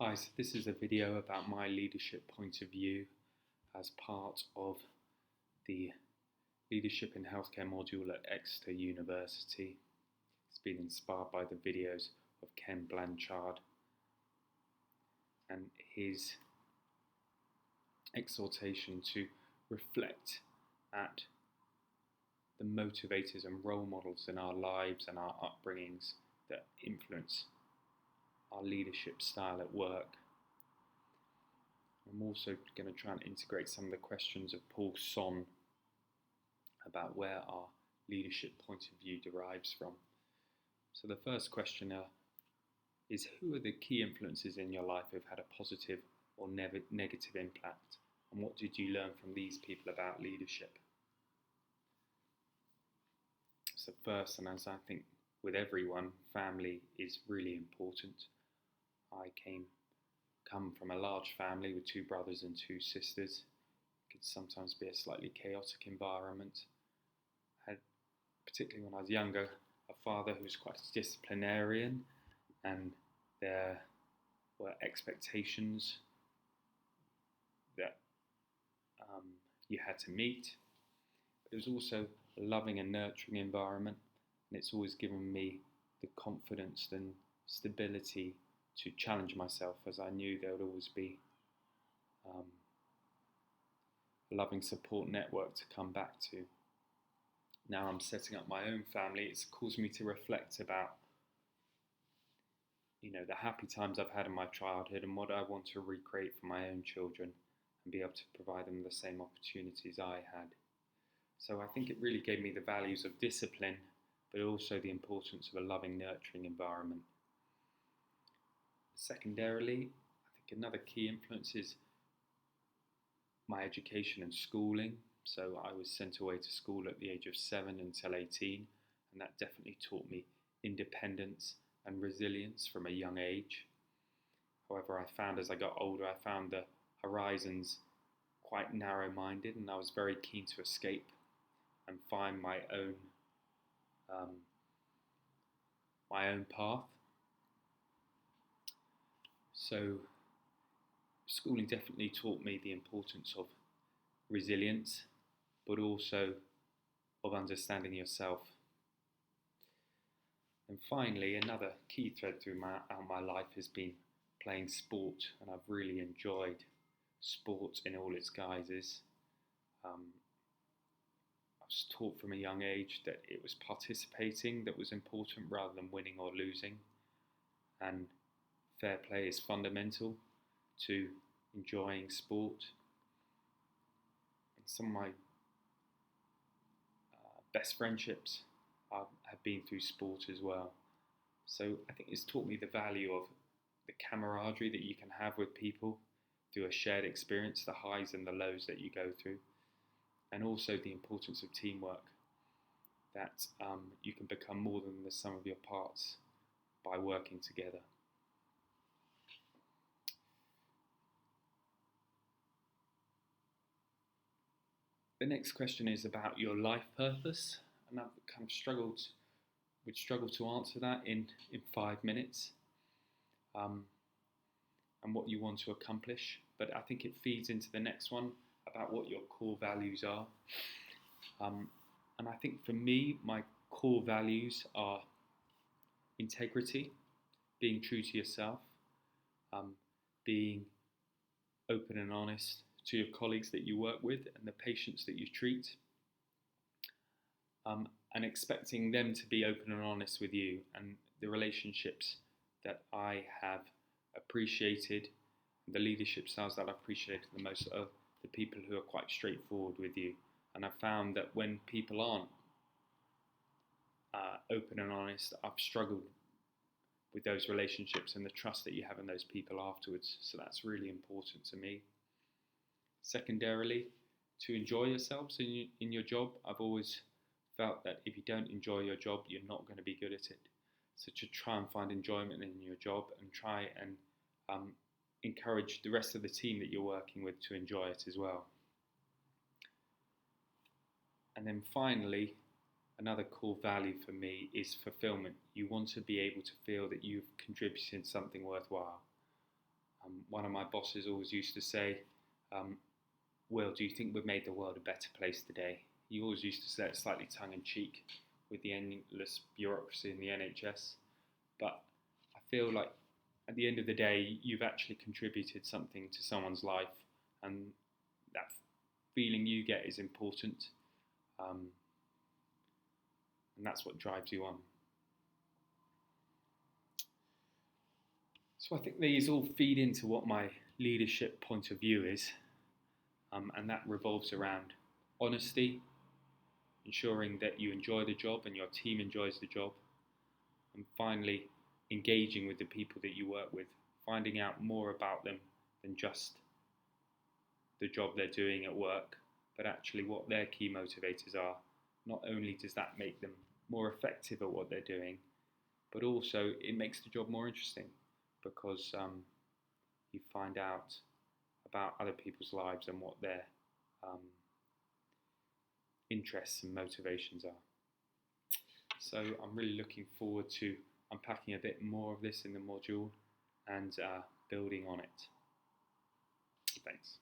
Hi, so this is a video about my leadership point of view as part of the Leadership in Healthcare module at Exeter University. It's been inspired by the videos of Ken Blanchard and his exhortation to reflect at the motivators and role models in our lives and our upbringings that influence our leadership style at work. I'm also going to try and integrate some of the questions of Paul Son about where our leadership point of view derives from. So the first question is, who are the key influences in your life who've had a positive or negative impact, and what did you learn from these people about leadership? So first, and as I think with everyone, family is really important. I come from a large family with 2 brothers and 2 sisters. It could sometimes be a slightly chaotic environment. I had, particularly when I was younger, a father who was quite a disciplinarian, and there were expectations that you had to meet. But it was also a loving and nurturing environment, and it's always given me the confidence and stability to challenge myself, as I knew there would always be a loving support network to come back to. Now I'm setting up my own family. It's caused me to reflect about the happy times I've had in my childhood and what I want to recreate for my own children and be able to provide them the same opportunities I had. So I think it really gave me the values of discipline, but also the importance of a loving, nurturing environment. Secondarily, I think another key influence is my education and schooling. So I was sent away to school at the age of 7 until 18, and that definitely taught me independence and resilience from a young age. However, I found as I got older, I found the horizons quite narrow-minded, and I was very keen to escape and find my own path. So schooling definitely taught me the importance of resilience, but also of understanding yourself. And finally, another key thread through my life has been playing sport, and I've really enjoyed sport in all its guises. I was taught from a young age that it was participating that was important rather than winning or losing, and fair play is fundamental to enjoying sport. And some of my best friendships have been through sport as well. So I think it's taught me the value of the camaraderie that you can have with people through a shared experience, the highs and the lows that you go through, and also the importance of teamwork, that you can become more than the sum of your parts by working together. The next question is about your life purpose, and I've kind of struggled to answer that in 5 minutes, and what you want to accomplish. But I think it feeds into the next one about what your core values are. And I think for me, my core values are integrity, being true to yourself, being open and honest to your colleagues that you work with and the patients that you treat, and expecting them to be open and honest with you. And the relationships that I have appreciated, the leadership styles that I've appreciated the most are the people who are quite straightforward with you. And I've found that when people aren't open and honest, I've struggled with those relationships and the trust that you have in those people afterwards. So that's really important to me. Secondarily, to enjoy yourselves in your job. I've always felt that if you don't enjoy your job, you're not going to be good at it. So to try and find enjoyment in your job and try and encourage the rest of the team that you're working with to enjoy it as well. And then finally, another core value for me is fulfillment. You want to be able to feel that you've contributed something worthwhile. One of my bosses always used to say, Will, do you think we've made the world a better place today? He always used to say it slightly tongue-in-cheek with the endless bureaucracy in the NHS. But I feel like at the end of the day, you've actually contributed something to someone's life, and that feeling you get is important, and that's what drives you on. So I think these all feed into what my leadership point of view is, and that revolves around honesty, ensuring that you enjoy the job and your team enjoys the job, and finally, engaging with the people that you work with, finding out more about them than just the job they're doing at work, but actually what their key motivators are. Not only does that make them more effective at what they're doing, but also it makes the job more interesting, because you find out about other people's lives and what their interests and motivations are. So I'm really looking forward to unpacking a bit more of this in the module and building on it. Thanks.